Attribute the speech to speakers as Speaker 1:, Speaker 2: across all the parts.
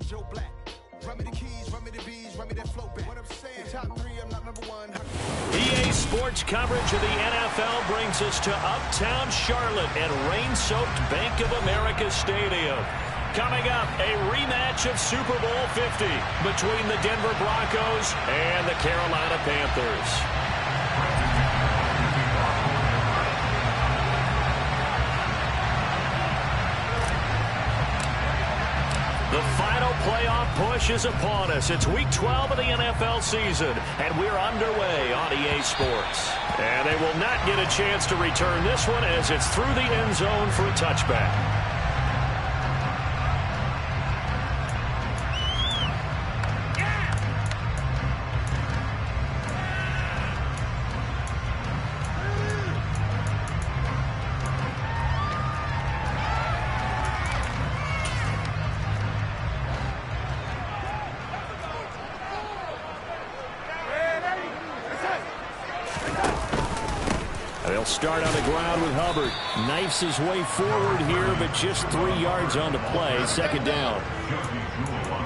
Speaker 1: Joe Black. Run me the keys, run me the bees, run me that flow back. What I'm saying, top 3, I'm not number 1.
Speaker 2: EA Sports coverage of the NFL brings us to Uptown Charlotte at rain-soaked Bank of America Stadium. Coming up, a rematch of Super Bowl 50 between the Denver Broncos and the Carolina Panthers. The final playoff push is upon us. It's Week 12 of the NFL season, and we're underway on EA Sports. And they will not get a chance to return this one as it's through the end zone for a touchback. They'll start on the ground with Hubbard. Knifes his way forward here, but just 3 yards on the play. Second down.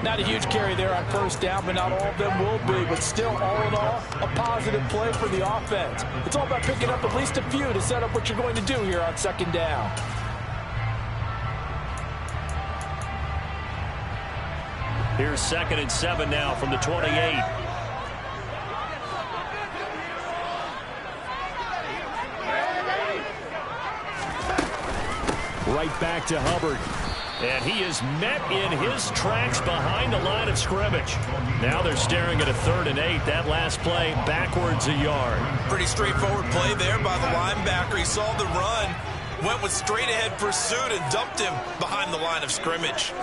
Speaker 3: Not a huge carry there on first down, but not all of them will be. But still, all in all, a positive play for the offense. It's all about picking up at least a few to set up what you're going to do here on second down.
Speaker 2: Here's 2nd and 7 now from the 28. Right back to Hubbard. And he is met in his tracks behind the line of scrimmage. Now they're staring at a 3rd and 8. That last play backwards a yard.
Speaker 4: Pretty straightforward play there by the linebacker. He saw the run, went with straight ahead pursuit and dumped him behind the line of scrimmage.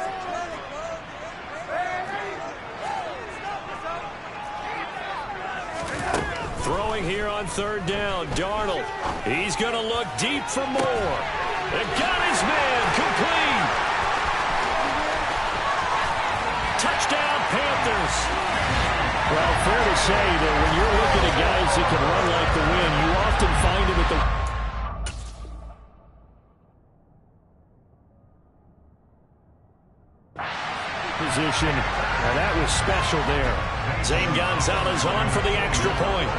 Speaker 2: Throwing here on 3rd down, Darnold. He's going to look deep for more. They got his man complete. Touchdown, Panthers. Well, fair to say that when you're looking at guys that can run like the wind, you often find him at the position. Now that was special there. Zane Gonzalez on for the extra point.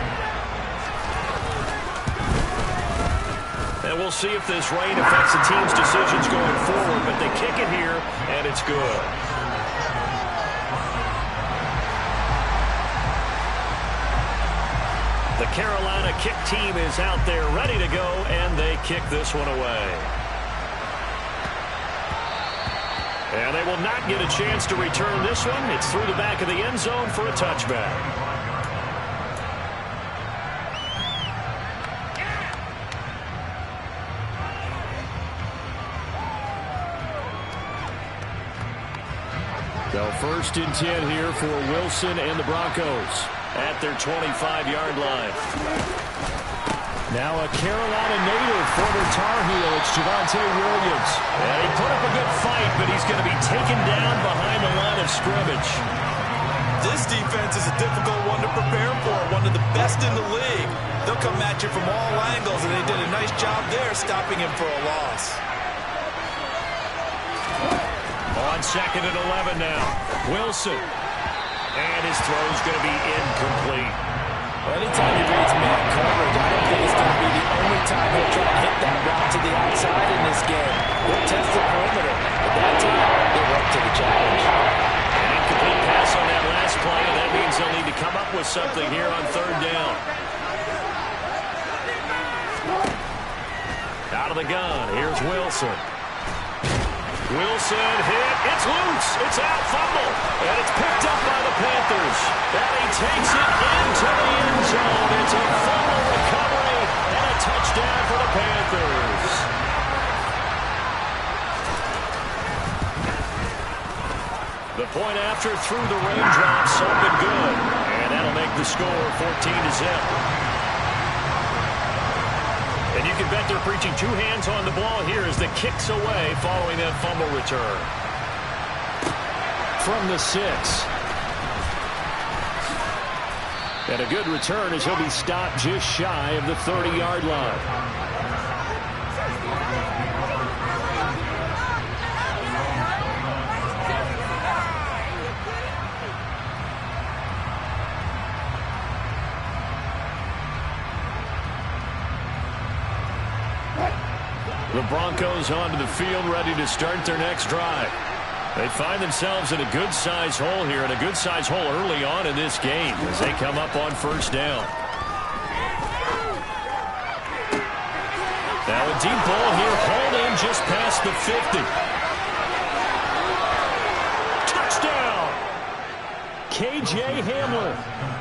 Speaker 2: And we'll see if this rain affects the team's decisions going forward, but they kick it here, and it's good. The Carolina kick team is out there ready to go, and they kick this one away. And they will not get a chance to return this one. It's through the back of the end zone for a touchback. So 1st and 10 here for Wilson and the Broncos at their 25-yard line. Now a Carolina native, former Tar Heel, it's Javonte Williams. And he put up a good fight, but he's going to be taken down behind the line of scrimmage.
Speaker 4: This defense is a difficult one to prepare for, one of the best in the league. They'll come at you from all angles, and they did a nice job there stopping him for a loss.
Speaker 2: On 2nd and 11 now. Wilson. And his throw's going to be incomplete.
Speaker 3: Anytime he reads man coverage, I don't think it's going to be the only time he'll try to hit that route to the outside in this game. He'll test the perimeter. But that time, he'll up to the challenge.
Speaker 2: An incomplete pass on that last play, and that means they'll need to come up with something here on 3rd down. Out of the gun, here's Wilson. Wilson hit. It's loose. It's out. Fumble. And it's picked up by the Panthers. And he takes it into the end zone. It's a fumble recovery and a touchdown for the Panthers. The point after through the raindrops up and good. And that'll make the score 14-0. And you can bet they're preaching 2 hands on the ball here as the kick's away following that fumble return. From the 6. And a good return as he'll be stopped just shy of the 30-yard line. The Broncos onto the field, ready to start their next drive. They find themselves in a good-sized hole here, and a good-sized hole early on in this game as they come up on first down. Now a deep ball here, hauled in just past the 50. Touchdown! K.J. Hamler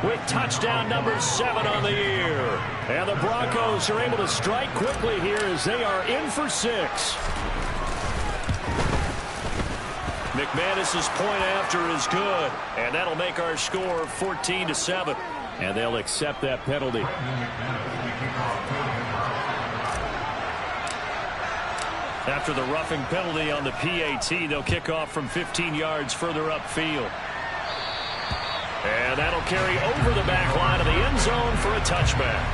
Speaker 2: with touchdown number 7 on the year. And the Broncos are able to strike quickly here as they are in for 6. McManus's point after is good, and that'll make our score 14-7. And they'll accept that penalty. After the roughing penalty on the PAT, they'll kick off from 15 yards further upfield. And that'll carry over the back line of the end zone for a touchback.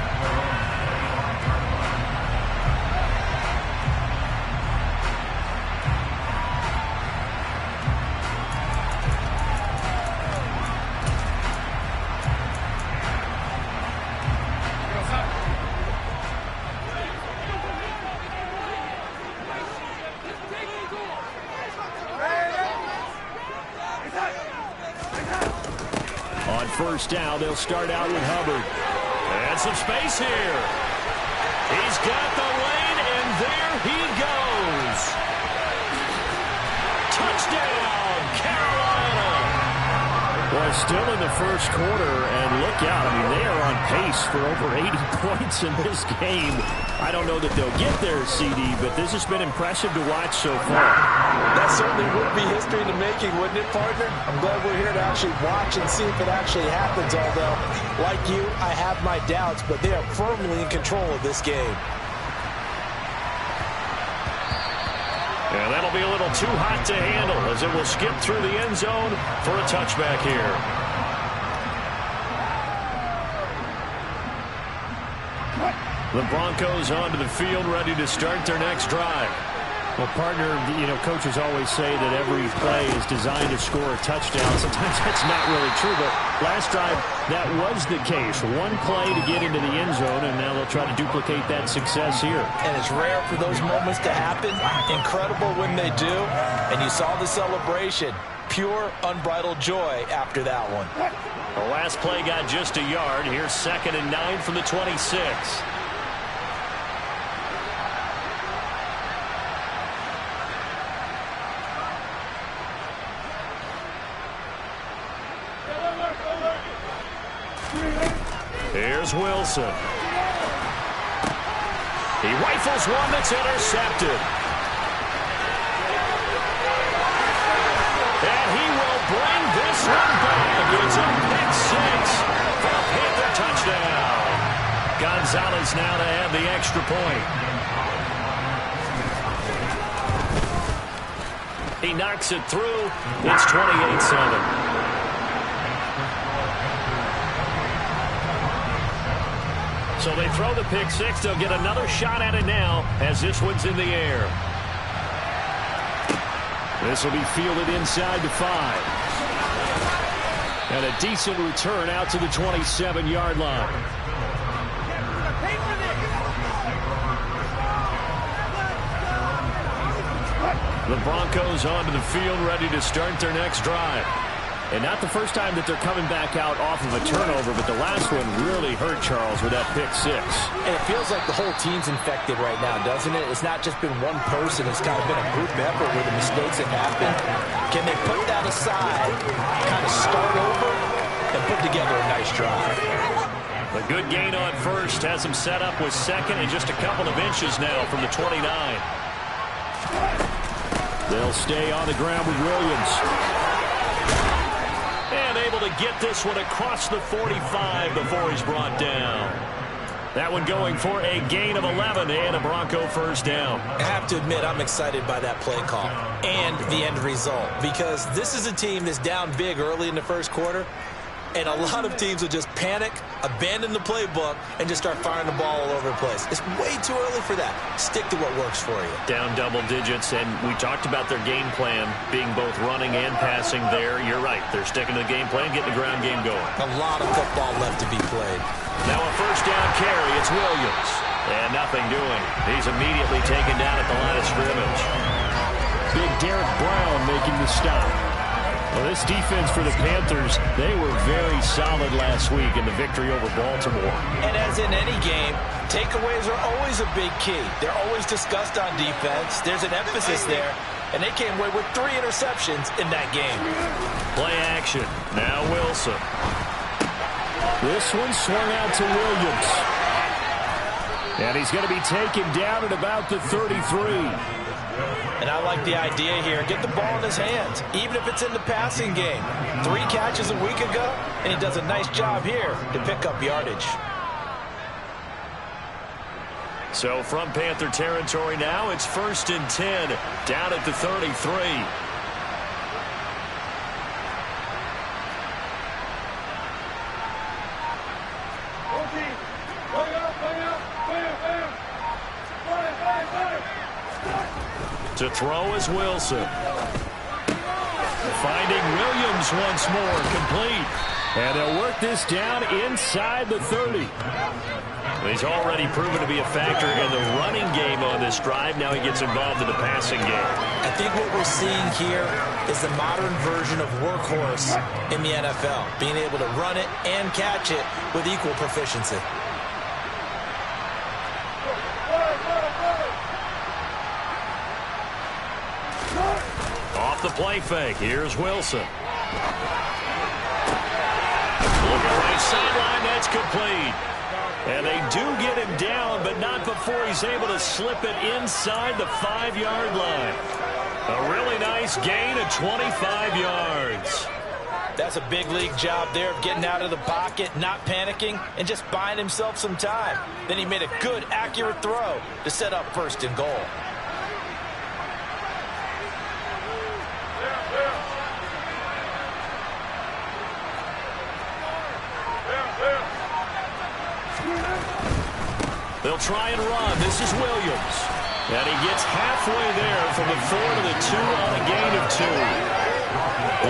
Speaker 2: First down, they'll start out with Hubbard. And some space here. He's got the lane, and there he goes. Touchdown, Carolina. Well, still in the first quarter, and look out. I mean, they are on pace for over 80 points in this game. I don't know that they'll get there, CD, but this has been impressive to watch so far.
Speaker 3: That certainly would be history in the making, wouldn't it, partner? I'm glad we're here to actually watch and see if it actually happens, although, like you, I have my doubts, but they are firmly in control of this game.
Speaker 2: And that'll be a little too hot to handle as it will skip through the end zone for a touchback here. The Broncos onto the field, ready to start their next drive. Well, partner, you know, coaches always say that every play is designed to score a touchdown. Sometimes that's not really true, but last drive, that was the case. One play to get into the end zone, and now they'll try to duplicate that success here. And
Speaker 3: it's rare for those moments to happen. Incredible when they do. And you saw the celebration. Pure, unbridled joy after that one.
Speaker 2: The last play got just a yard. Here's 2nd and 9 from the 26. Here's Wilson. He rifles one that's intercepted. And he will bring this one back. It's a pick 6 for a Panther touchdown. Gonzalez now to add the extra point. He knocks it through. It's 28-7. So they throw the pick 6. They'll get another shot at it now as this one's in the air. This will be fielded inside the 5. And a decent return out to the 27-yard line. The Broncos onto the field, ready to start their next drive. And not the first time that they're coming back out off of a turnover, but the last one really hurt Charles with that pick 6.
Speaker 3: And it feels like the whole team's infected right now, doesn't it? It's not just been one person. It's kind of been a group effort where the mistakes have happened. Can they put that aside, kind of start over, and put together a nice drive?
Speaker 2: A good gain on first has them set up with 2nd and just a couple of inches now from the 29. They'll stay on the ground with Williams. And able to get this one across the 45 before he's brought down. That one going for a gain of 11 and a Bronco first down.
Speaker 3: I have to admit, I'm excited by that play call and the end result, because this is a team that's down big early in the first quarter, and a lot of teams will just panic, abandon the playbook, and just start firing the ball all over the place. It's way too early for that. Stick to what works for you.
Speaker 2: Down double digits, and we talked about their game plan being both running and passing there. You're right. They're sticking to the game plan, getting the ground game going.
Speaker 3: A lot of football left to be played.
Speaker 2: Now a first down carry. It's Williams. And nothing doing. He's immediately taken down at the line of scrimmage.
Speaker 5: Big Derek Brown making the stop. Well, this defense for the Panthers, they were very solid last week in the victory over Baltimore.
Speaker 3: And as in any game, takeaways are always a big key. They're always discussed on defense. There's an emphasis there, and they came away with 3 interceptions in that game.
Speaker 2: Play action. Now Wilson.
Speaker 5: This one swung out to Williams. And he's going to be taken down at about the 33.
Speaker 3: And I like the idea here. Get the ball in his hands, even if it's in the passing game. 3 catches a week ago, and he does a nice job here to pick up yardage.
Speaker 2: So from Panther territory now, it's 1st and 10, down at the 33. To throw is Wilson.
Speaker 5: Finding Williams once more, complete. And they'll work this down inside the 30.
Speaker 2: He's already proven to be a factor in the running game on this drive. Now he gets involved in the passing game.
Speaker 3: I think what we're seeing here is the modern version of workhorse in the NFL, being able to run it and catch it with equal proficiency.
Speaker 2: Off the play fake, here's Wilson. Looking right sideline, that's complete. And they do get him down, but not before he's able to slip it inside the 5-yard line. A really nice gain of 25 yards.
Speaker 3: That's a big league job there of getting out of the pocket, not panicking, and just buying himself some time. Then he made a good, accurate throw to set up 1st and goal.
Speaker 2: They'll try and run. This is Williams. And he gets halfway there from the 4 to the 2 on a gain of 2.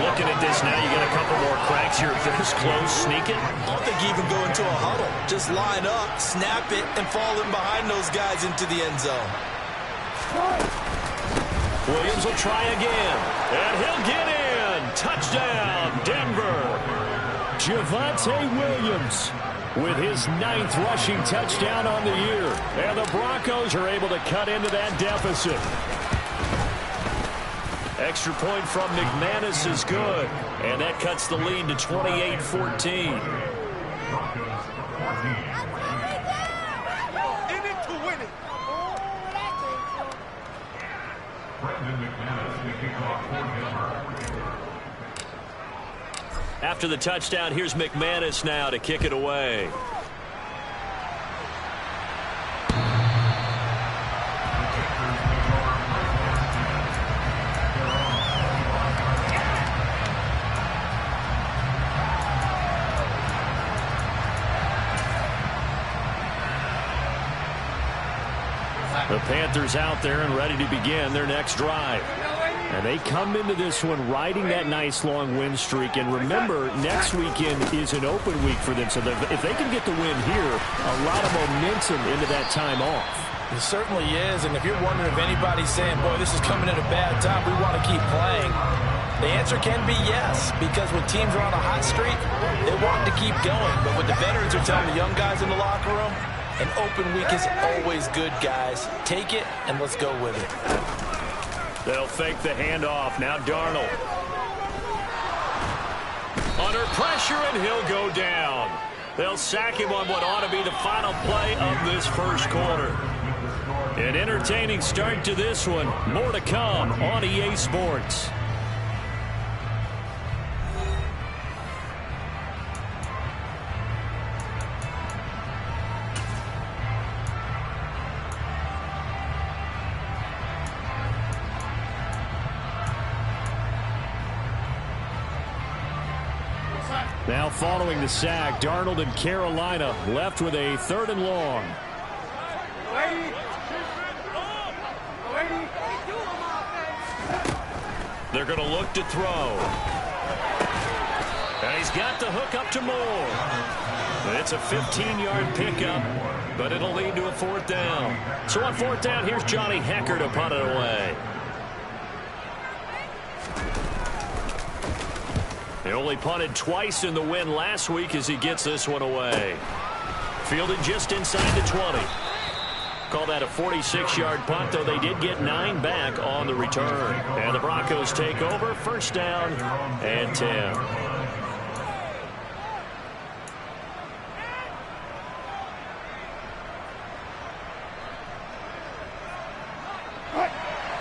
Speaker 2: Looking at this now, you got a couple more cracks here. If this close, sneak it.
Speaker 4: I don't think you even go into a huddle. Just line up, snap it, and fall in behind those guys into the end zone.
Speaker 2: Williams will try again. And he'll get in. Touchdown, Denver.
Speaker 5: Javonte Williams with his 9th rushing touchdown on the year. And the Broncos are able to cut into that deficit.
Speaker 2: Extra point from McManus is good. And that cuts the lead to 28-14. After the touchdown, here's McManus now to kick it away. The Panthers out there and ready to begin their next drive.
Speaker 5: And they come into this one riding that nice long win streak. And remember, next weekend is an open week for them. So if they can get the win here, a lot of momentum into that time off.
Speaker 3: It certainly is. And if you're wondering if anybody's saying, boy, this is coming at a bad time, we want to keep playing, the answer can be yes. Because when teams are on a hot streak, they want to keep going. But what the veterans are telling the young guys in the locker room, an open week is always good, guys. Take it and let's go with it.
Speaker 2: They'll fake the handoff. Now Darnold. Under pressure, and he'll go down. They'll sack him on what ought to be the final play of this first quarter. An entertaining start to this one. More to come on EA Sports.
Speaker 5: Now following the sack, Darnold and Carolina left with a 3rd and long.
Speaker 2: They're going to look to throw. And he's got the hook up to Moore. It's a 15-yard pickup, but it'll lead to a 4th down. So on 4th down, here's Johnny Hecker to punt it away. He only punted twice in the win last week as he gets this one away. Fielded just inside the 20. Call that a 46-yard punt, though they did get 9 back on the return. And the Broncos take over, 1st down and 10.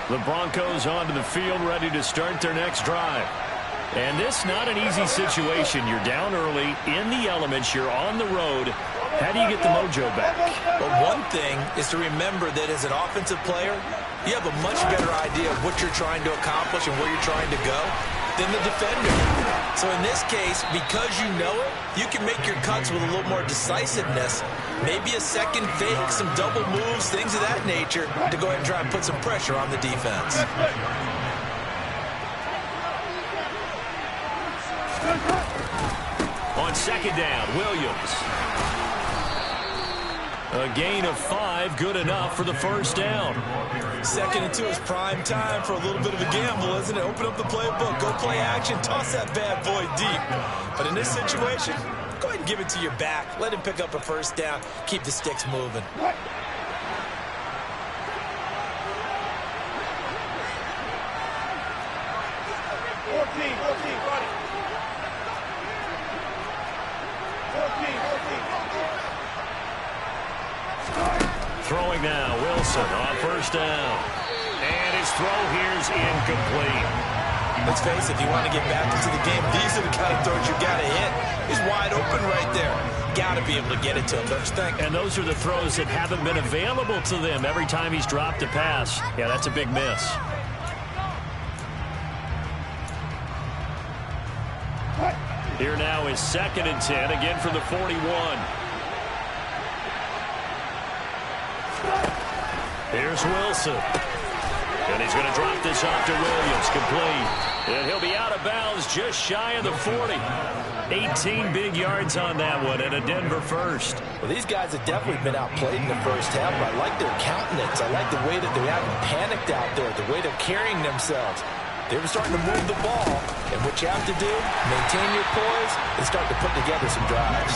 Speaker 2: The Broncos onto the field, ready to start their next drive. And this not an easy situation. You're down early, in the elements, you're on the road. How do you get the mojo back?
Speaker 4: Well, one thing is to remember that as an offensive player, you have a much better idea of what you're trying to accomplish and where you're trying to go than the defender. So in this case, because you know it, you can make your cuts with a little more decisiveness. Maybe a second fake, some double moves, things of that nature to go ahead and try and put some pressure on the defense.
Speaker 2: On 2nd down, Williams. A gain of 5, good enough for the 1st down.
Speaker 4: 2nd and 2 is prime time for a little bit of a gamble, isn't it? Open up the playbook, go play action, toss that bad boy deep. But in this situation, go ahead and give it to your back. Let him pick up a 1st down, keep the sticks moving.
Speaker 2: Throwing now, Wilson on 1st down. And his throw here's incomplete.
Speaker 4: Let's face it, if you want to get back into the game, these are the kind of throws you got to hit. He's wide open right there. Got to be able to get it to him, don't you think?
Speaker 2: And those are the throws that haven't been available to them every time he's dropped a pass. Yeah, that's a big miss. Here now is 2nd and 10, again from the 41. Here's Wilson. And he's going to drop this off to Williams, complete. And he'll be out of bounds just shy of the 40. 18 big yards on that one, and a Denver first.
Speaker 4: Well, these guys have definitely been outplayed in the 1st half, but I like their countenance. I like the way that they haven't panicked out there, the way they're carrying themselves. They were starting to move the ball, and what you have to do, maintain your poise and start to put together some drives.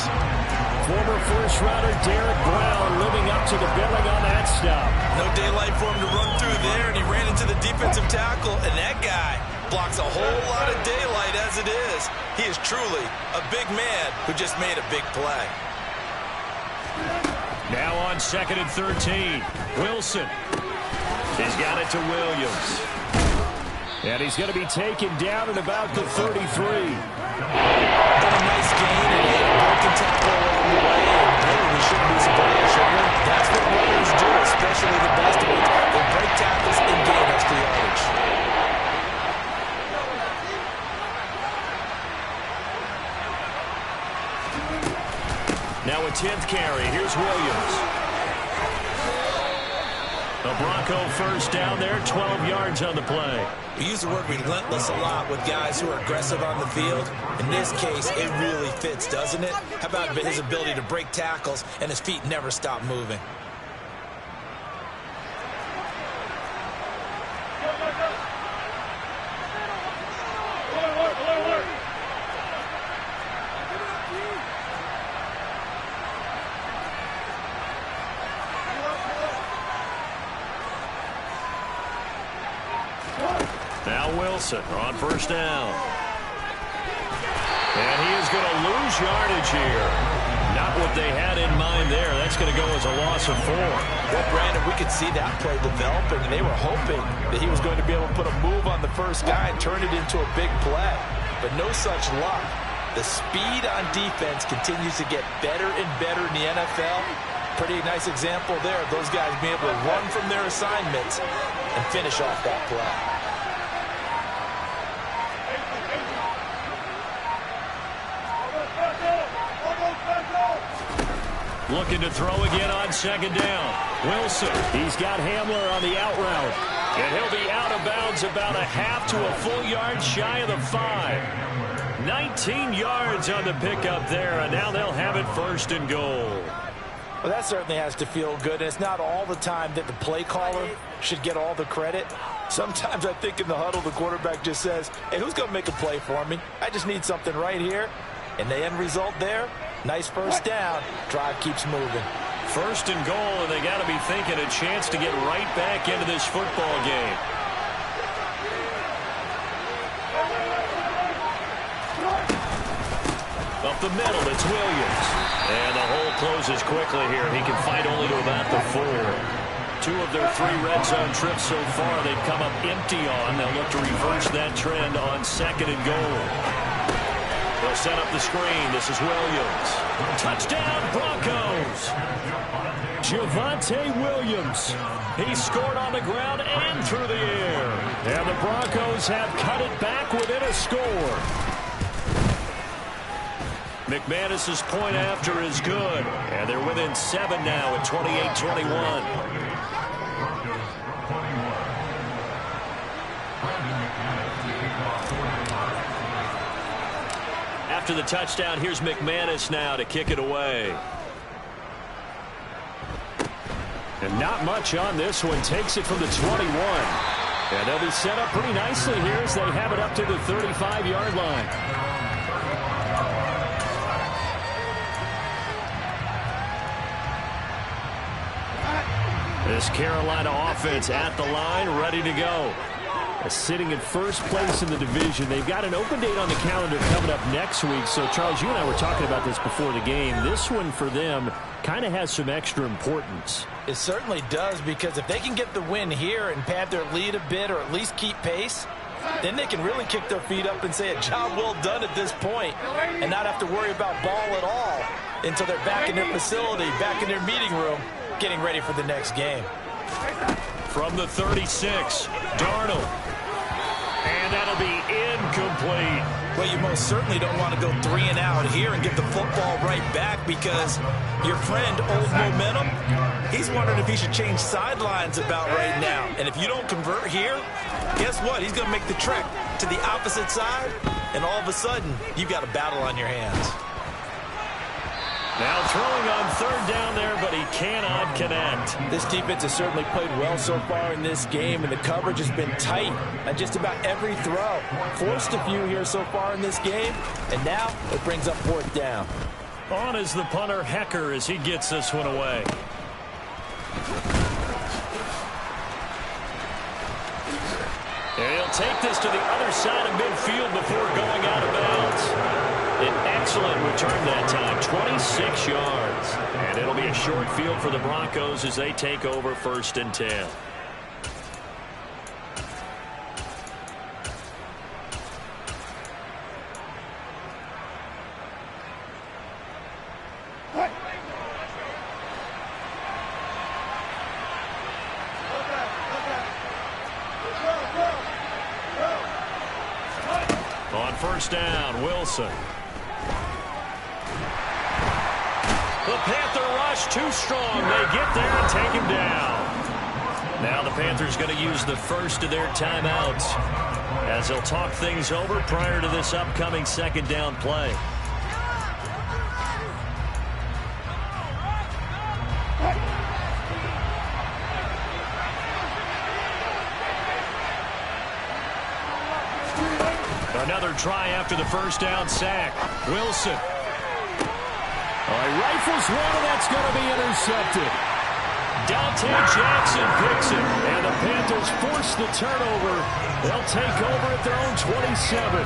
Speaker 2: Former first-rounder Derek Brown living up to the billing on that stop.
Speaker 4: No daylight for him to run through there, and he ran into the defensive tackle, and that guy blocks a whole lot of daylight as it is. He is truly a big man who just made a big play.
Speaker 2: Now on 2nd and 13, Wilson. He's got it to Williams. And he's going to be taken down at about the 33.
Speaker 4: Got a nice gain and a broken tackle along the way, and really we shouldn't be surprised, should we? That's what runners do, especially the best ones. They break tackles and gain extra yardage.
Speaker 2: Now a 10th carry. Here's Williams. The Bronco 1st down there, 12 yards on the play.
Speaker 4: We use the word relentless a lot with guys who are aggressive on the field. In this case, it really fits, doesn't it? How about his ability to break tackles and his feet never stop moving?
Speaker 2: Now Wilson on 1st down. And he is going to lose yardage here. Not what they had in mind there. That's going to go as a loss of 4.
Speaker 4: Well, Brandon, we could see that play developing, and they were hoping that he was going to be able to put a move on the first guy and turn it into a big play. But no such luck. The speed on defense continues to get better and better in the NFL. Pretty nice example there of those guys being able to run from their assignments and finish off that play.
Speaker 2: Looking to throw again on 2nd down. Wilson, he's got Hamler on the out route. And he'll be out of bounds about a half to a full yard shy of the 5. 19 yards on the pickup there, and now they'll have it 1st and goal.
Speaker 3: Well, that certainly has to feel good. And it's not all the time that the play caller should get all the credit. Sometimes I think in the huddle, the quarterback just says, hey, who's going to make a play for me? I just need something right here. And the end result there, nice 1st down. Drive keeps moving.
Speaker 2: 1st and goal, and they got to be thinking a chance to get right back into this football game. Up the middle, it's Williams. And the hole closes quickly here. He can fight only to about the 4. 2 of their 3 red zone trips so far they've come up empty on. They'll look to reverse that trend on 2nd and goal. They'll set up the screen. This is Williams. Touchdown, Broncos. Javonte Williams. He scored on the ground and through the air. And the Broncos have cut it back within a score. McManus's point after is good. And they're within 7 now at 28-21. After the touchdown, here's McManus now to kick it away. And not much on this one. Takes it from the 21. And they'll be set up pretty nicely here as they have it up to the 35-yard line. This Carolina offense at the line, ready to go. Sitting in 1st place in the division. They've got an open date on the calendar coming up next week. So, Charles, you and I were talking about this before the game. This one for them kind of has some extra importance.
Speaker 3: It certainly does, because if they can get the win here and pad their lead a bit or at least keep pace, then they can really kick their feet up and say a job well done at this point and not have to worry about ball at all until they're back in their facility, back in their meeting room, getting ready for the next game.
Speaker 2: From the 36, Darnold. And that'll be incomplete.
Speaker 4: Well, you most certainly don't want to go 3 and out here and get the football right back, because your friend, Old Momentum, he's wondering if he should change sidelines about right now. And if you don't convert here, guess what? He's going to make the trek to the opposite side, and all of a sudden, you've got a battle on your hands.
Speaker 2: Now throwing on 3rd down there, but he cannot connect.
Speaker 3: This defense has certainly played well so far in this game, and the coverage has been tight on just about every throw. Forced a few here so far in this game, and now it brings up 4th down.
Speaker 2: On is the punter, Hecker, as he gets this one away. And he'll take this to the other side of midfield before going out of bounds. An excellent return that time, 26 yards. And it'll be a short field for the Broncos as they take over 1st and 10. On 1st down, Wilson. The Panther rush too strong. They get there and take him down. Now the Panthers going to use the first of their timeouts as they'll talk things over prior to this upcoming 2nd down play. Another try after the 1st down sack. Wilson. He rifles one, and that's going to be intercepted. Dante Jackson picks it, and the Panthers force the turnover. They'll take over at their own 27.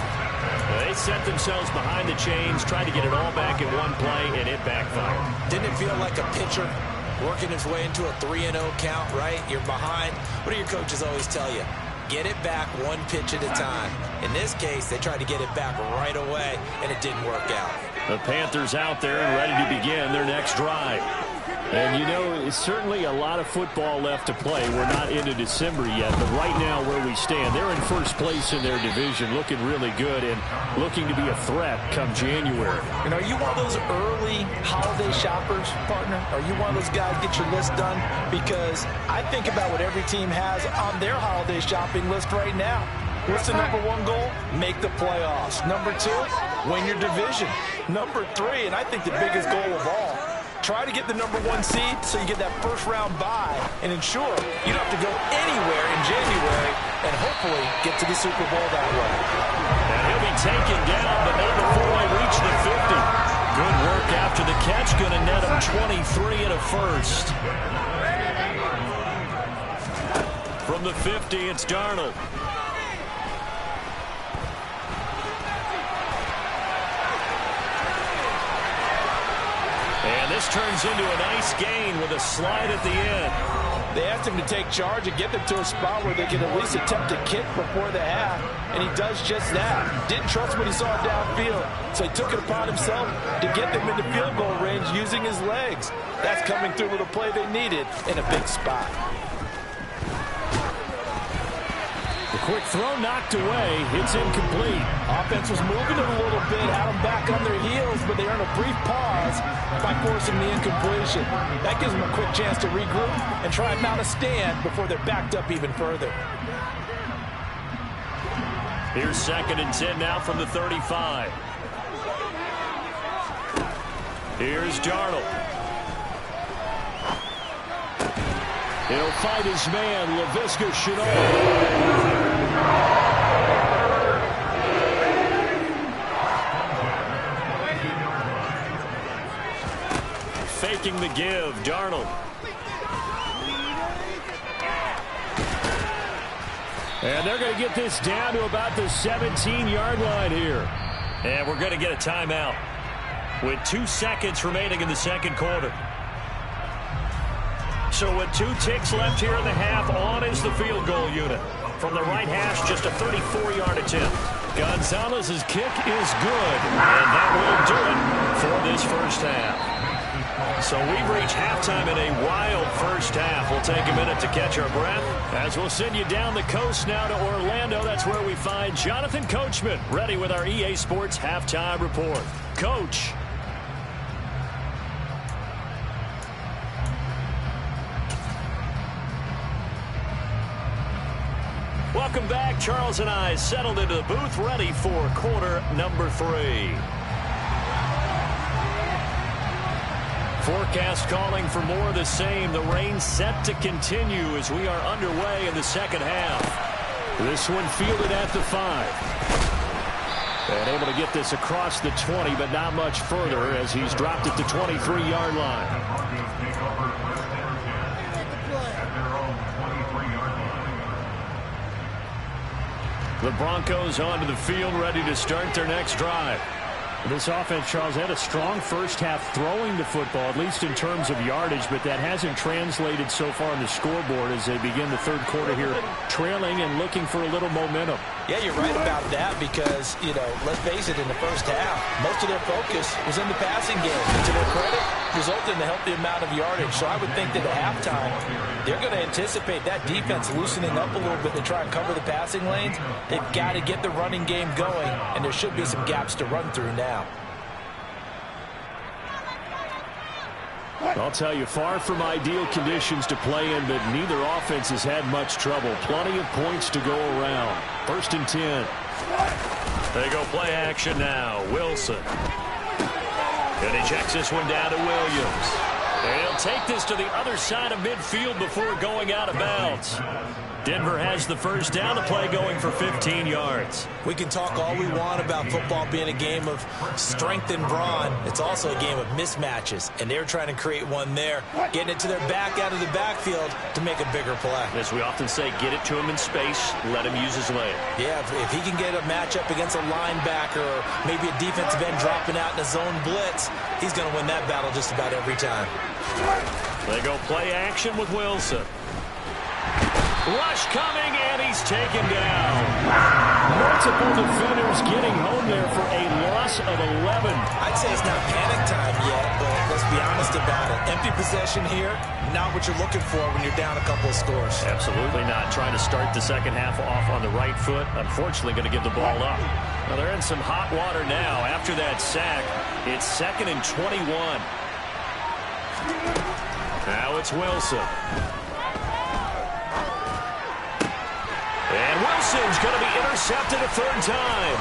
Speaker 2: They set themselves behind the chains, tried to get it all back in one play, and it backfired.
Speaker 4: Didn't it feel like a pitcher working his way into a 3-0 count, right? You're behind. What do your coaches always tell you? Get it back one pitch at a time. In this case, they tried to get it back right away, and it didn't work out.
Speaker 2: The Panthers out there and ready to begin their next drive.
Speaker 5: And, you know, it's certainly a lot of football left to play. We're not into December yet, but right now where we stand, they're in first place in their division, looking really good and looking to be a threat come January.
Speaker 3: And are you one of those early holiday shoppers, partner? Are you one of those guys get your list done? Because I think about what every team has on their holiday shopping list right now. What's the number one goal? Make the playoffs. Number two, win your division. Number three, and I think the biggest goal of all, try to get the number one seed so you get that first round bye and ensure you don't have to go anywhere in January and hopefully get to the Super Bowl that way.
Speaker 2: And he'll be taken down, but not before they reach the 50. Good work after the catch. Going to net him 23 and a first. From the 50, it's Darnold. And this turns into a nice gain with a slide at the end.
Speaker 3: They asked him to take charge and get them to a spot where they can at least attempt a kick before the half, and he does just that. Didn't trust what he saw downfield, so he took it upon himself to get them into field goal range using his legs. That's coming through with a play they needed in a big spot.
Speaker 5: The quick throw knocked away. It's incomplete.
Speaker 3: Offense was moving it a little bit, had them back on their heels, but they earned a brief pause by forcing the incompletion. That gives them a quick chance to regroup and try and mount a stand before they're backed up even further.
Speaker 2: Here's 2nd and 10 now from the 35. Here's Darnold. He'll fight his man, Laviska Shenault. Faking the give, Darnold. And they're going to get this down to about the 17-yard line here. And we're going to get a timeout with 2 seconds remaining in the second quarter. So with 2 ticks left here in the half, on is the field goal unit. From the right hash, just a 34-yard attempt. Gonzalez's kick is good, and that will do it for this first half. So we've reached halftime in a wild first half. We'll take a minute to catch our breath as we'll send you down the coast now to Orlando. That's where we find Jonathan Coachman ready with our EA Sports halftime report. Coach. Welcome back. Charles and I settled into the booth, ready for quarter number 3. Forecast calling for more of the same. The rain set to continue as we are underway in the second half. This one fielded at the 5. And able to get this across the 20, but not much further as he's dropped it to 23-yard line. The Broncos onto the field, ready to start their next drive. This offense, Charles, had a strong first half throwing the football, at least in terms of yardage, but that hasn't translated so far on the scoreboard as they begin the third quarter here, trailing and looking for a little momentum.
Speaker 3: Yeah, you're right about that because, let's face it, in the first half, most of their focus was in the passing game. And to their credit, resulted in a healthy amount of yardage. So I would think that at halftime, they're going to anticipate that defense loosening up a little bit to try and cover the passing lanes. They've got to get the running game going, and there should be some gaps to run through now.
Speaker 5: I'll tell you, far from ideal conditions to play in, but neither offense has had much trouble. Plenty of points to go around. 1st and 10.
Speaker 2: They go play action now. Wilson. And he checks this one down to Williams. And he'll take this to the other side of midfield before going out of bounds. Denver has the first down, to play going for 15 yards.
Speaker 4: We can talk all we want about football being a game of strength and brawn. It's also a game of mismatches, and they're trying to create one there, getting it to their back out of the backfield to make a bigger play.
Speaker 2: As we often say, get it to him in space, let him use his leg.
Speaker 4: Yeah, if he can get a matchup against a linebacker or maybe a defensive end dropping out in a zone blitz, he's going to win that battle just about every time.
Speaker 2: They go play action with Wilson. Rush coming, and he's taken down.
Speaker 5: Multiple defenders getting home there for a loss of 11.
Speaker 4: I'd say it's not panic time yet, but let's be honest about it. Empty possession here, not what you're looking for when you're down a couple of scores.
Speaker 2: Absolutely not. Trying to start the second half off on the right foot. Unfortunately, going to give the ball up. Well, they're in some hot water now. After that sack, it's 2nd and 21. Now it's Wilson. And Wilson Wilson's going to be intercepted a third time.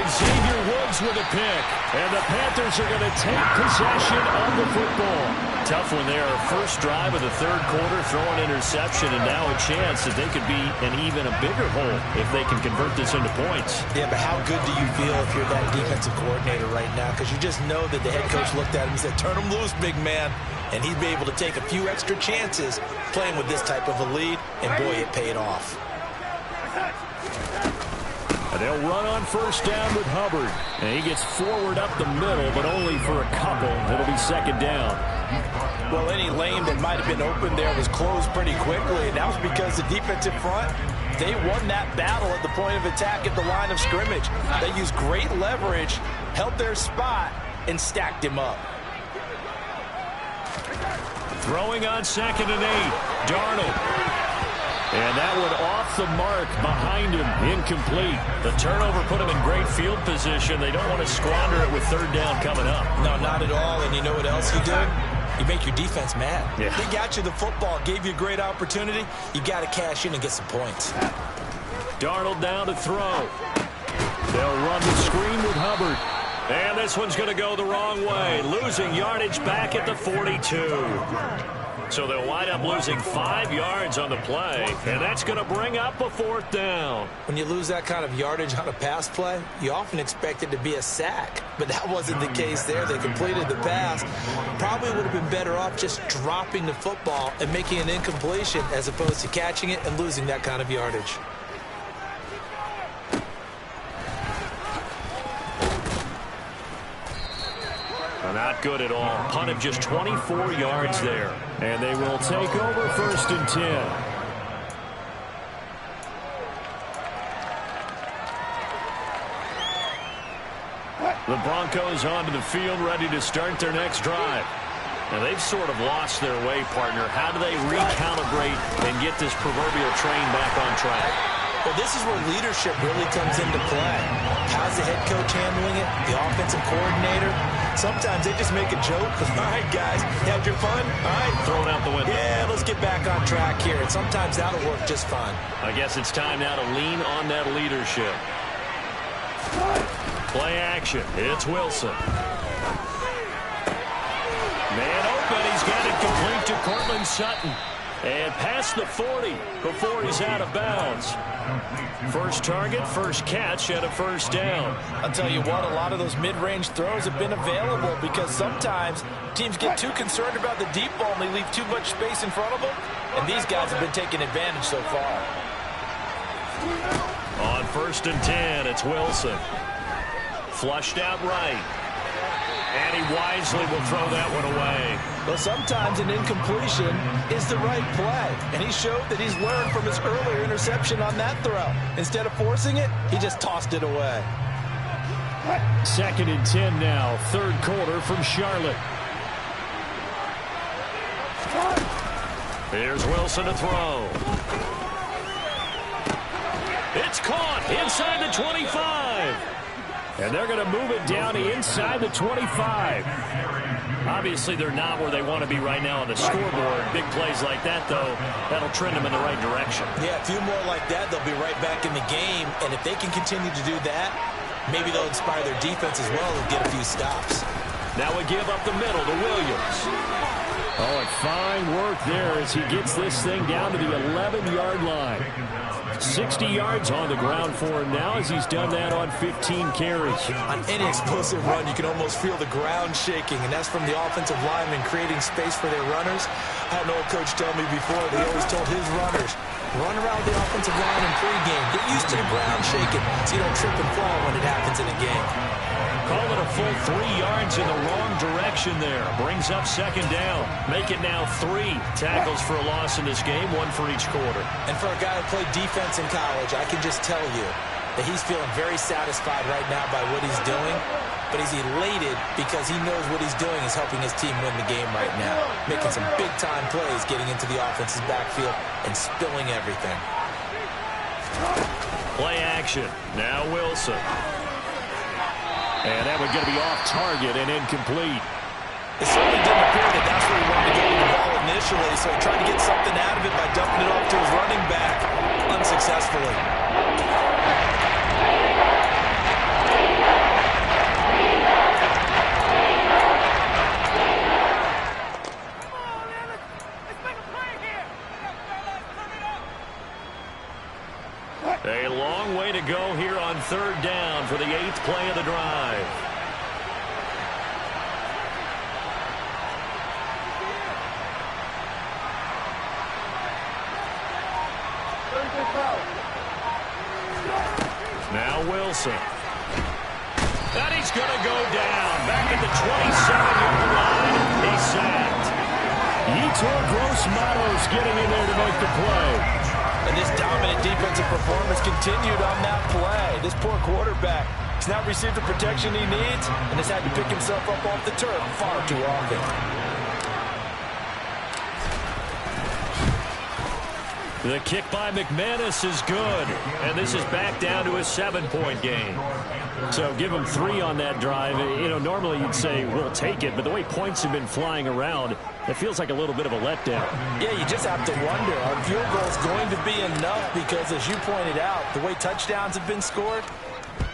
Speaker 2: Xavier Woods with a pick. And the Panthers are going to take possession of the football. Tough one there. First drive of the third quarter, throwing interception, and now a chance that they could be in even a bigger hole if they can convert this into points.
Speaker 4: Yeah, but how good do you feel if you're that defensive coordinator right now? Because you just know that the head coach looked at him and said, turn him loose, big man. And he'd be able to take a few extra chances playing with this type of a lead, and boy, it paid off.
Speaker 2: And they'll run on first down with Hubbard. And he gets forward up the middle, but only for a couple. It'll be second down.
Speaker 3: Well, any lane that might have been open there was closed pretty quickly, and that was because the defensive front, they won that battle at the point of attack at the line of scrimmage. They used great leverage, held their spot, and stacked him up.
Speaker 2: Throwing on 2nd and 8. Darnold. And that one off the mark behind him. Incomplete. The turnover put him in great field position. They don't want to squander it with third down coming up.
Speaker 4: No, not at all. And you know what else you do? You make your defense mad.
Speaker 2: Yeah.
Speaker 4: They got you the football, gave you a great opportunity. You got to cash in and get some points.
Speaker 2: Darnold down to throw. They'll run the screen with Hubbard. And this one's going to go the wrong way. Losing yardage back at the 42. So they'll wind up losing 5 yards on the play, and that's going to bring up a 4th down.
Speaker 4: When you lose that kind of yardage on a pass play, you often expect it to be a sack, but that wasn't the case there. They completed the pass. Probably would have been better off just dropping the football and making an incompletion as opposed to catching it and losing that kind of yardage.
Speaker 2: Not good at all. Punt of just 24 yards there. And they will take over 1st and 10. The Broncos onto the field, ready to start their next drive. Now, they've sort of lost their way, partner. How do they recalibrate and get this proverbial train back on track?
Speaker 4: Well, this is where leadership really comes into play. How's the head coach handling it? The offensive coordinator? Sometimes they just make a joke. All right, guys, had your fun? All right.
Speaker 2: Throw it out the window.
Speaker 4: Yeah, let's get back on track here. And sometimes that'll work just fine.
Speaker 2: I guess it's time now to lean on that leadership. Play action. It's Wilson. Man open. He's got it complete to Cortland Sutton. And past the 40 before he's out of bounds. First target, first catch, and a first down.
Speaker 3: I'll tell you what, a lot of those mid-range throws have been available because sometimes teams get too concerned about the deep ball and they leave too much space in front of them. And these guys have been taking advantage so far.
Speaker 2: On 1st and 10, it's Wilson. Flushed out right. And he wisely will throw that one away.
Speaker 3: Well, sometimes an incompletion is the right play. And he showed that he's learned from his earlier interception on that throw. Instead of forcing it, he just tossed it away.
Speaker 2: 2nd and 10 now. 3rd quarter from Charlotte. Here's Wilson to throw. It's caught inside the 25. And they're going to move it down inside the 25. Obviously, they're not where they want to be right now on the scoreboard. Big plays like that, though, that'll trend them in the right direction.
Speaker 4: Yeah, a few more like that, they'll be right back in the game. And if they can continue to do that, maybe they'll inspire their defense as well and get a few stops.
Speaker 2: Now we give up the middle to Williams. Oh, and fine work there as he gets this thing down to the 11-yard line. 60 yards on the ground for him now as he's done that on 15 carries.
Speaker 4: On any explosive run, you can almost feel the ground shaking, and that's from the offensive linemen creating space for their runners. I had an old coach tell me before, they always told his runners, run around the offensive line in pregame. Get used to the ground shaking so you don't trip and fall when it happens in a game.
Speaker 2: Call it a full 3 yards in the wrong direction there. Brings up 2nd down. Make it now 3 tackles for a loss in this game, 1 for each quarter.
Speaker 4: And for a guy who played defense in college, I can just tell you that he's feeling very satisfied right now by what he's doing. But he's elated because he knows what he's doing is helping his team win the game right now. Making some big-time plays, getting into the offense's backfield and spilling everything.
Speaker 2: Play action. Now Wilson. And that one going to be off target and incomplete.
Speaker 4: It certainly didn't appear that that's where he wanted to get the ball initially, so he tried to get something out of it by dumping it off to his running back. unsuccessfully.
Speaker 2: A long way to go here on third down for the 8th play of the drive. Now Wilson. And he's going to go down. Back at the 27-yard line. He's sacked. Yetur Gross-Matos getting in there to make the play.
Speaker 3: And this dominant defensive performance continued on that play. This poor quarterback has not received the protection he needs and has had to pick himself up off the turf far too often.
Speaker 2: The kick by McManus is good. And this is back down to a 7-point game.
Speaker 5: So give him 3 on that drive. You know, normally you'd say, we'll take it. But the way points have been flying around, it feels like a little bit of a letdown.
Speaker 3: Yeah, you just have to wonder, are field goals going to be enough? Because as you pointed out, the way touchdowns have been scored,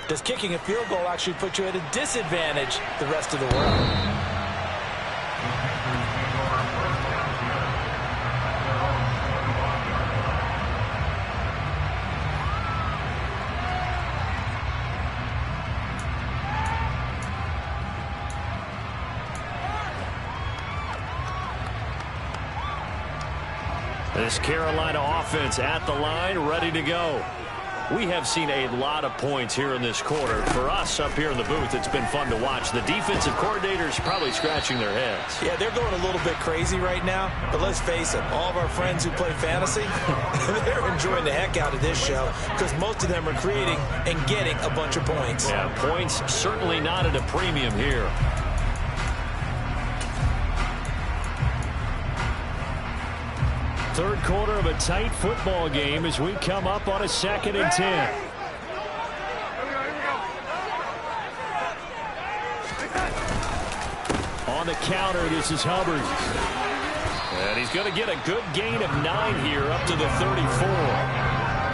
Speaker 3: does kicking a field goal actually put you at a disadvantage the rest of the world?
Speaker 2: This Carolina offense at the line, ready to go. We have seen a lot of points here in this quarter. For us up here in the booth, it's been fun to watch. The defensive coordinators probably scratching their heads.
Speaker 4: Yeah, they're going a little bit crazy right now. But let's face it, all of our friends who play fantasy, they're enjoying the heck out of this show because most of them are creating and getting a bunch of points.
Speaker 2: Yeah, points certainly not at a premium here.
Speaker 5: Third quarter of a tight football game as we come up on a 2nd and 10. On the counter, this is Hubbard.
Speaker 2: And he's going to get a good gain of 9 here up to the 34.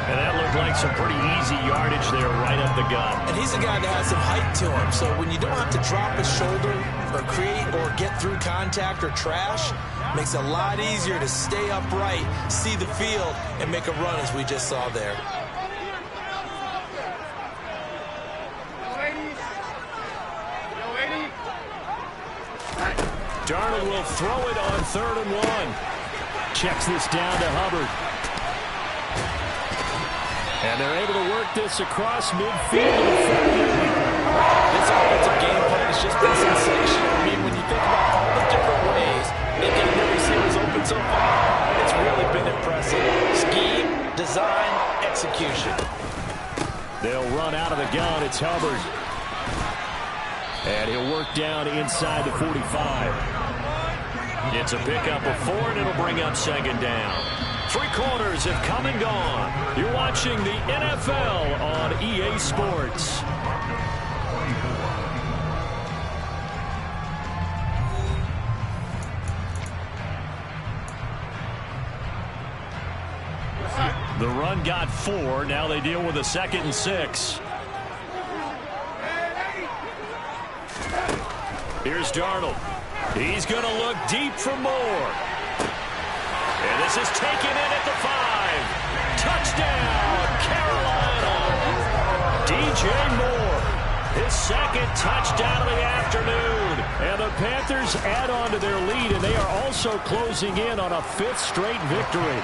Speaker 2: And that looked like some pretty easy yardage there right up the gut.
Speaker 4: And he's a guy that has some height to him, so when you don't have to drop his shoulder or create or get through contact or trash, makes it a lot easier to stay upright, see the field, and make a run as we just saw there.
Speaker 2: Darnold will throw it on 3rd and 1.
Speaker 5: Checks this down to Hubbard. And they're able to work this across midfield.
Speaker 3: This offensive game plan has just been sensational. I mean, when you think about all the different ways they've gotten their receivers open so far, it's really been impressive. Scheme, design, execution.
Speaker 5: They'll run out of the gun. It's Hubbard. And he'll work down inside the 45.
Speaker 2: It's a pickup of 4, and it'll bring up 2nd down. 3 quarters have come and gone. You're watching the NFL on EA Sports. The run got 4. Now they deal with a 2nd and 6. Here's Darnold. He's going to look deep for more. And this is taken in at the 5. Touchdown, Carolina. DJ Moore, his 2nd touchdown of the afternoon.
Speaker 5: And the Panthers add on to their lead, and they are also closing in on a 5th straight victory.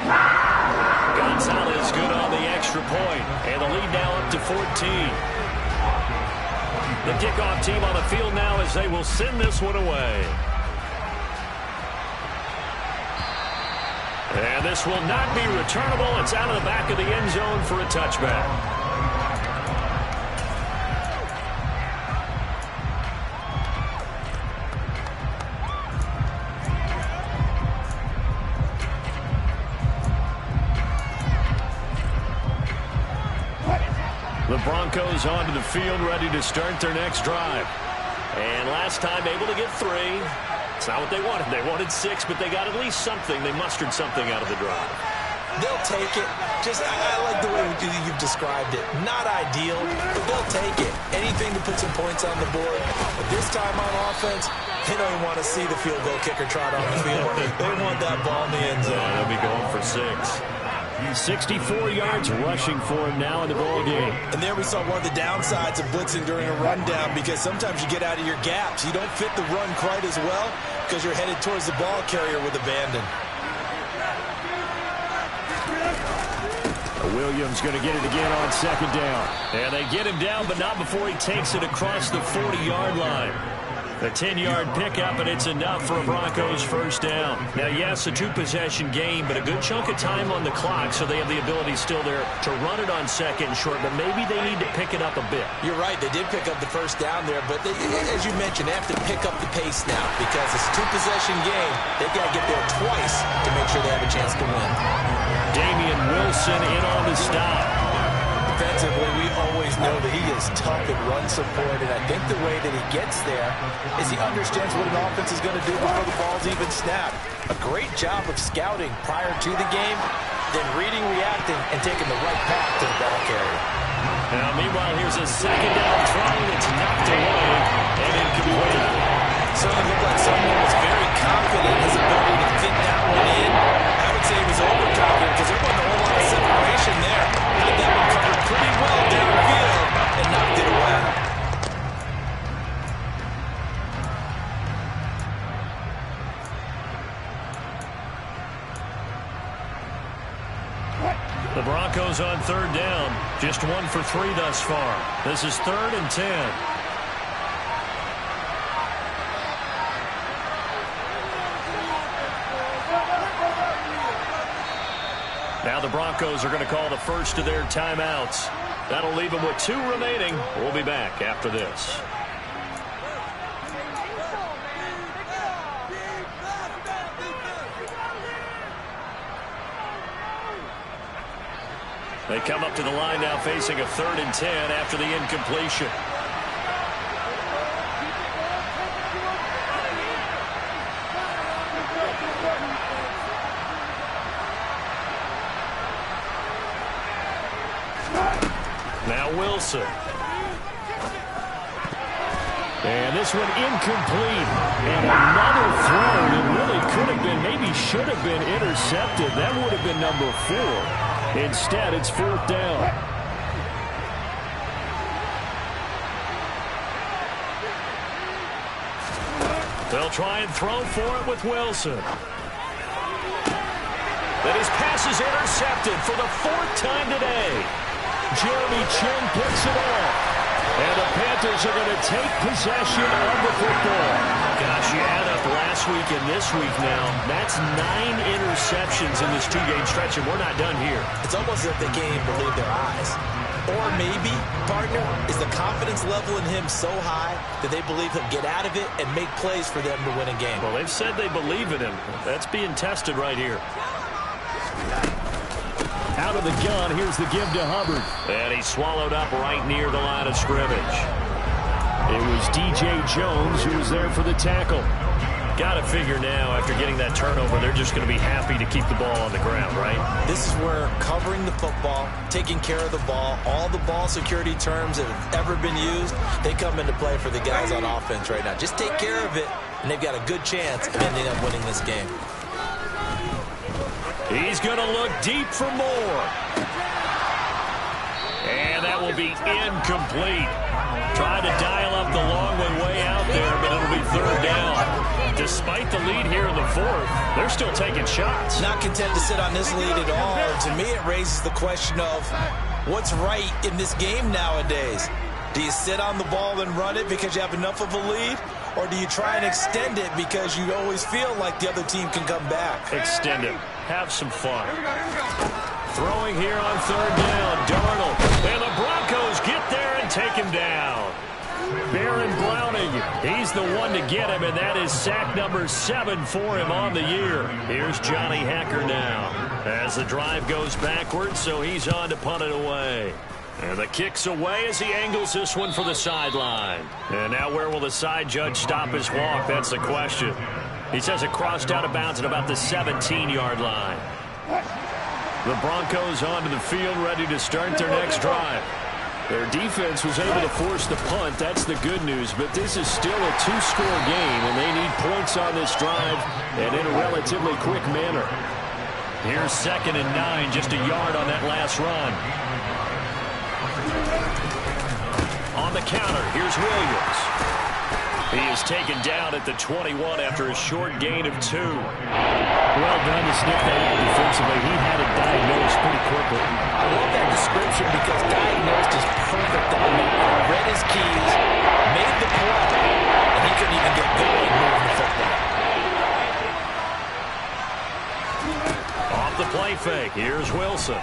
Speaker 2: Gonzalez good on the extra point, and the lead now up to 14. The kickoff team on the field now as they will send this one away. And this will not be returnable. It's out of the back of the end zone for a touchback. The Broncos onto the field, ready to start their next drive. And last time able to get 3. It's not what they wanted. They wanted 6, but they got at least something. They mustered something out of the drive.
Speaker 4: They'll take it. I like the way you've described it. Not ideal, but they'll take it. Anything to put some points on the board. But this time on offense, they don't even want to see the field goal kicker trot on the field. They want that ball in the end zone.
Speaker 2: They'll be going for 6. 64 yards rushing for him now in the ball game.
Speaker 4: And there we saw one of the downsides of blitzing during a rundown, because sometimes you get out of your gaps. You don't fit the run quite as well because you're headed towards the ball carrier with abandon.
Speaker 5: Williams going to get it again on second down.
Speaker 2: And they get him down, but not before he takes it across the 40-yard line. A 10-yard pickup, and it's enough for a Broncos first down. Now, yes, a 2-possession game, but a good chunk of time on the clock, so they have the ability still there to run it on second and short, but maybe they need to pick it up a bit.
Speaker 4: You're right. They did pick up the first down there, but as you mentioned, they have to pick up the pace now because it's a 2-possession game. They've got to get there twice to make sure they have a chance to win.
Speaker 2: Damian Wilson in on the stop.
Speaker 4: Defensively, we always know that he is tough in run support, and I think the way that he gets there is he understands what an offense is going to do before the ball's even snapped. A great job of scouting prior to the game, then reading, reacting, and taking the right path to the ball carrier.
Speaker 2: Now, meanwhile, here's a second down throw that's knocked away and incomplete.
Speaker 4: Certainly looked like someone was very confident in his ability to fit that one in. I would say he was overconfident because there wasn't a whole lot of separation there. Had that one covered pretty well downfield and knocked it away.
Speaker 2: The Broncos on third down. Just 1 for 3 thus far. This is 3rd and 10. Now the Broncos are going to call the first of their timeouts. That'll leave them with 2 remaining. We'll be back after this. They come up to the line now facing a 3rd and 10 after the incompletion. Now Wilson. And this one incomplete. And another throw that really could have been, maybe should have been intercepted. That would have been number 4. Instead, it's 4th down. They'll try and throw for it with Wilson. But his pass is intercepted for the 4th time today. Jeremy Chin picks it off. And the Panthers are going to take possession of the football. Gosh, you add up last week and this week now. That's 9 interceptions in this 2-game stretch, and we're not done here.
Speaker 4: It's almost as if they can't even believe their eyes. Or maybe, partner, is the confidence level in him so high that they believe he'll get out of it and make plays for them to win a game.
Speaker 2: Well, they've said they believe in him. That's being tested right here.
Speaker 5: Out of the gun, here's the give to Hubbard.
Speaker 2: And he swallowed up right near the line of scrimmage.
Speaker 5: It was DJ Jones who was there for the tackle.
Speaker 2: Got to figure now, after getting that turnover, they're just going to be happy to keep the ball on the ground, right?
Speaker 4: This is where covering the football, taking care of the ball, all the ball security terms that have ever been used, they come into play for the guys on offense right now. Just take care of it, and they've got a good chance of ending up winning this game.
Speaker 2: He's going to look deep for more. And that will be incomplete. Tried to dial up the long one way out there, but it'll be 3rd down. Despite the lead here in the 4th, they're still taking shots.
Speaker 4: Not content to sit on this lead at all. To me, it raises the question of what's right in this game nowadays. Do you sit on the ball and run it because you have enough of a lead? Or do you try and extend it because you always feel like the other team can come back?
Speaker 2: Extend it. Have some fun. Throwing here on 3rd down. Darnold. And the Broncos get there and take him down. Baron Browning, he's the one to get him, and that is sack number 7 for him on the year. Here's Johnny Hacker now as the drive goes backwards, so he's on to punt it away. And the kick's away as he angles this one for the sideline. And now where will the side judge stop his walk? That's the question. He says it crossed out of bounds at about the 17-yard line. The Broncos onto the field, ready to start their next drive. Their defense was able to force the punt. That's the good news. But this is still a two-score game, and they need points on this drive and in a relatively quick manner. Here's 2nd and 9, just a yard on that last run. On the counter, here's Williams. He is taken down at the 21 after a short gain of 2.
Speaker 5: Well done to sniff that out defensively. He had it diagnosed pretty quickly.
Speaker 3: I love that description because diagnosed is perfect on that. Read his keys, made the play, and he couldn't even get going moving the football.
Speaker 2: Off the play fake, here's Wilson.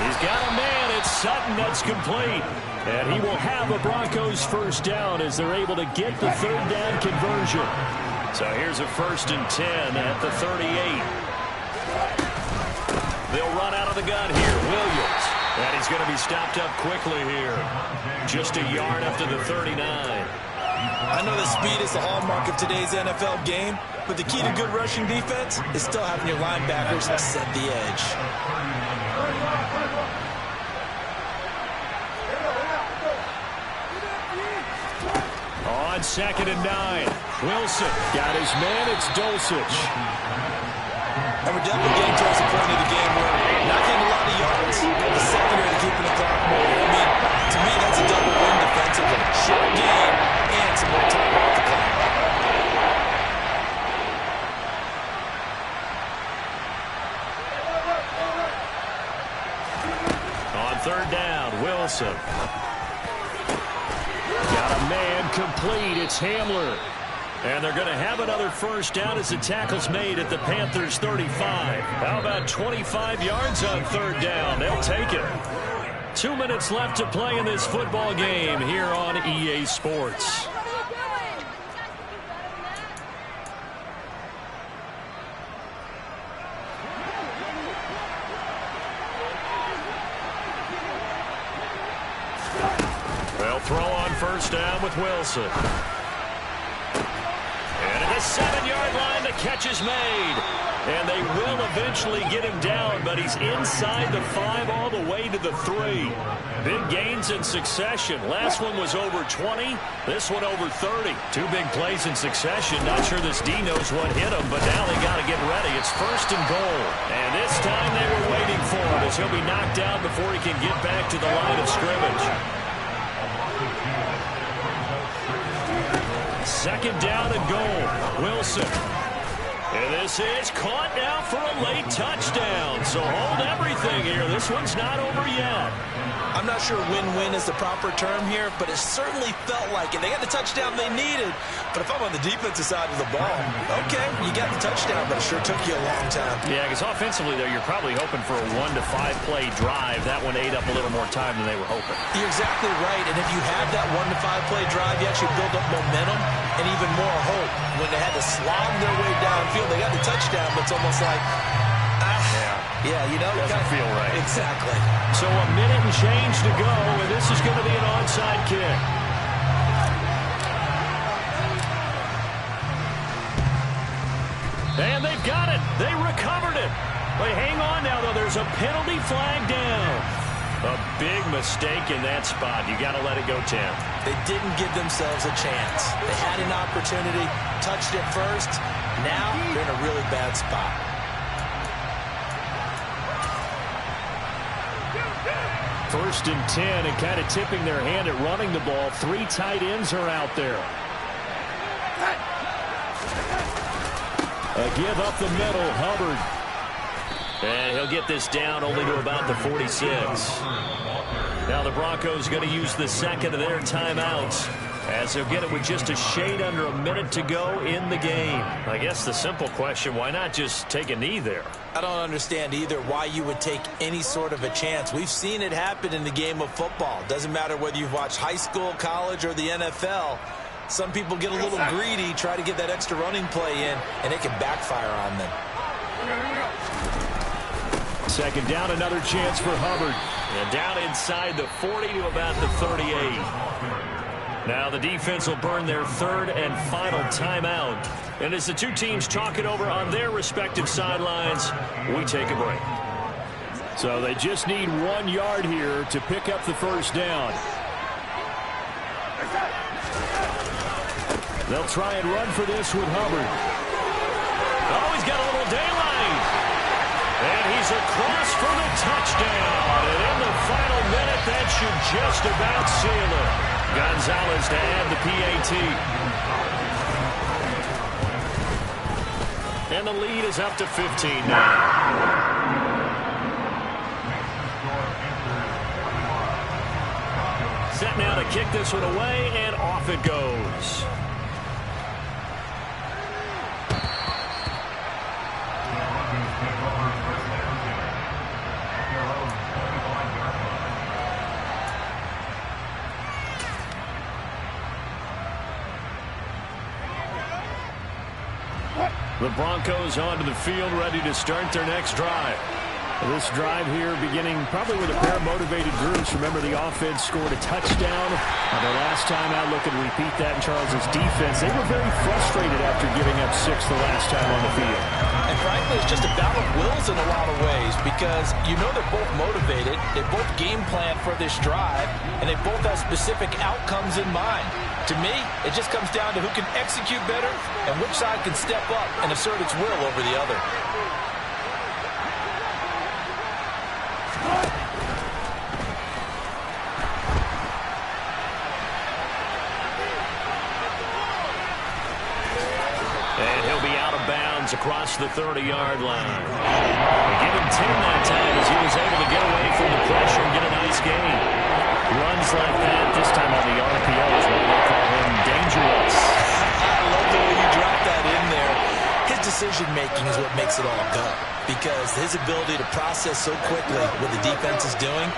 Speaker 2: He's got a man. It's Sutton. That's complete. And he will have a Broncos first down as they're able to get the 3rd down conversion. So here's a 1st and 10 at the 38. They'll run out of the gun here. Williams. And he's going to be stopped up quickly here. Just a yard up to the 39.
Speaker 3: I know that speed is the hallmark of today's NFL game, but the key to good rushing defense is still having your linebackers set the edge.
Speaker 2: On 2nd and 9. Wilson got his man. It's Dulcich.
Speaker 3: And we're definitely getting towards the point of the game where we're not getting a lot of yards. The secondary keeping the clock moving. I mean, to me, that's a double win defensively. Short game and some more time off the clock.
Speaker 2: On 3rd down, Wilson. Got a man complete. It's Hamler. And they're going to have another first down as the tackle's made at the Panthers' 35. How about 25 yards on 3rd down? They'll take it. 2 minutes left to play in this football game here on EA Sports. They'll throw on first down with Wilson. And at the 7-yard line, the catch is made. And they will eventually get him down, but he's inside the 5 all the way to the 3. Big gains in succession. Last one was over 20. This one over 30. 2 big plays in succession. Not sure this D knows what hit him, but now they got to get ready. It's 1st and goal. And this time they were waiting for him as he'll be knocked down before he can get back to the line of scrimmage. 2nd down and goal. Wilson. And this is caught now for a late touchdown. So hold everything here. This one's not over yet.
Speaker 3: I'm not sure win-win is the proper term here, but it certainly felt like it. They got the touchdown they needed. But if I'm on the defensive side of the ball, okay, you got the touchdown, but it sure took you a long time.
Speaker 2: Yeah, because offensively, though, you're probably hoping for a 1 to 5 play drive. That one ate up a little more time than they were hoping.
Speaker 3: You're exactly right. And if you have that 1 to 5 play drive, you actually build up momentum and even more hope. When they had to slog their way downfield, they got the touchdown, but it's almost like, yeah, you know,
Speaker 2: doesn't feel right.
Speaker 3: Exactly.
Speaker 2: So a minute and change to go, and this is going to be an onside kick. And they've got it. They recovered it. Wait, hang on now, though. There's a penalty flag down. A big mistake in that spot. You got to let it go, Tim.
Speaker 3: They didn't give themselves a chance. They had an opportunity, touched it first. Now they're in a really bad spot.
Speaker 2: First and 10, and kind of tipping their hand at running the ball. 3 tight ends are out there. A give up the middle, Hubbard. And he'll get this down only to about the 46. Now the Broncos going to use the second of their timeouts, as they'll get it with just a shade under a minute to go in the game. I guess the simple question, why not just take a knee there?
Speaker 3: I don't understand either why you would take any sort of a chance. We've seen it happen in the game of football. Doesn't matter whether you've watched high school, college, or the NFL. Some people get a little greedy, try to get that extra running play in, and it can backfire on them.
Speaker 2: Second down, another chance for Hubbard. And down inside the 40 to about the 38. Now the defense will burn their third and final timeout. And as the two teams talk it over on their respective sidelines, we take a break.
Speaker 5: So they just need 1 yard here to pick up the first down. They'll try and run for this with Hubbard.
Speaker 2: Oh, he's got a little daylight. And he's across for the touchdown. And in the final minute, that should just about seal it. Gonzalez to add the PAT. And the lead is up to 15 now. Set now to kick this one away, and off it goes. The Broncos onto the field, ready to start their next drive.
Speaker 5: This drive here beginning probably with a pair of motivated groups. Remember, the offense scored a touchdown. The last time out, look and repeat that in Charles's defense. They were very frustrated after giving up 6 the last time on the field.
Speaker 3: And frankly, it's just a battle of wills in a lot of ways because you know they're both motivated. They both game plan for this drive, and they both have specific outcomes in mind. To me, it just comes down to who can execute better and which side can step up and assert its will over the other.
Speaker 2: And he'll be out of bounds across the 30-yard line. They give him 10 that time as he was able to get away from the pressure and get a nice gain. Runs like that, this time on the RPO is what they call him dangerous.
Speaker 4: I love the way you dropped that in there. His decision-making is what makes it all go. Because his ability to process so quickly what the defense is doing,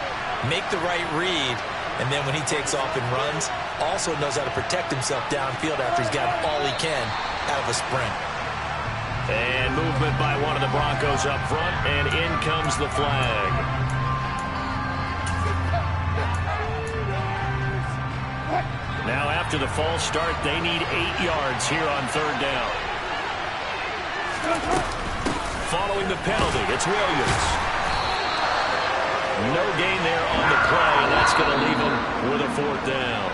Speaker 4: make the right read, and then when he takes off and runs, also knows how to protect himself downfield after he's gotten all he can out of a sprint.
Speaker 2: And movement by one of the Broncos up front, and in comes the flag. Now after the false start, they need 8 yards here on third down. Following the penalty, it's Williams. No gain there on the play, and that's going to leave him with a 4th down.